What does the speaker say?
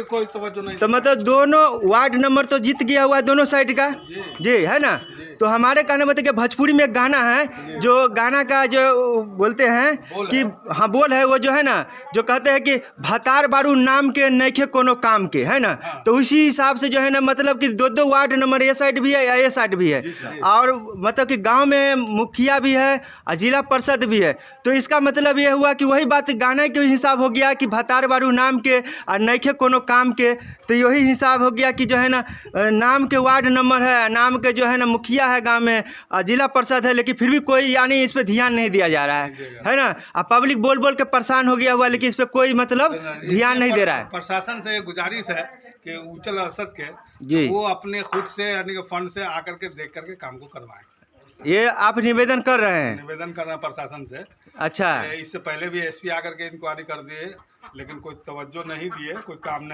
कोई तवज्जो नहीं। तो मतलब दोनों वार्ड नंबर तो जीत गया हुआ है दोनों साइड का जी, है ना। तो हमारे कहने मतलब कि भोजपुरी में एक गाना है, जो गाना का जो बोलते हैं कि हाँ बोल है वो जो है ना, जो कहते हैं कि भतार बारू नाम के नैखे कोनो काम के, है ना। तो उसी हिसाब से जो है ना, मतलब कि दो दो वार्ड नंबर ये साइड भी है या ये साइड भी है, और मतलब कि गांव में मुखिया भी है और जिला परिषद भी है। तो इसका मतलब ये हुआ कि वही बात गाने के हिसाब हो गया कि भतार बारू नाम के और नैखे कोनो काम के। तो यही हिसाब हो गया कि जो है ना, नाम के वार्ड नंबर है, नाम के जो है ना मुखिया है गांव में, जिला परिषद है, लेकिन फिर भी कोई यानी इस पे ध्यान नहीं दिया जा रहा है ना। अब पब्लिक बोल बोल के परेशान हो गया हुआ, लेकिन इस पे कोई मतलब ध्यान नहीं दे रहा है। प्रशासन से गुजारिश है कि उच्चल अरसद के जी, वो अपने खुद से यानी कि फंड से आकर के देख करके काम को करवाएं। ये आप निवेदन कर रहे हैं? निवेदन कर रहे हैं प्रशासन से। अच्छा, इससे पहले भी एसपी आकर के इंक्वायरी कर दिए, लेकिन कोई तवज्जो नहीं दिए, कोई काम नहीं।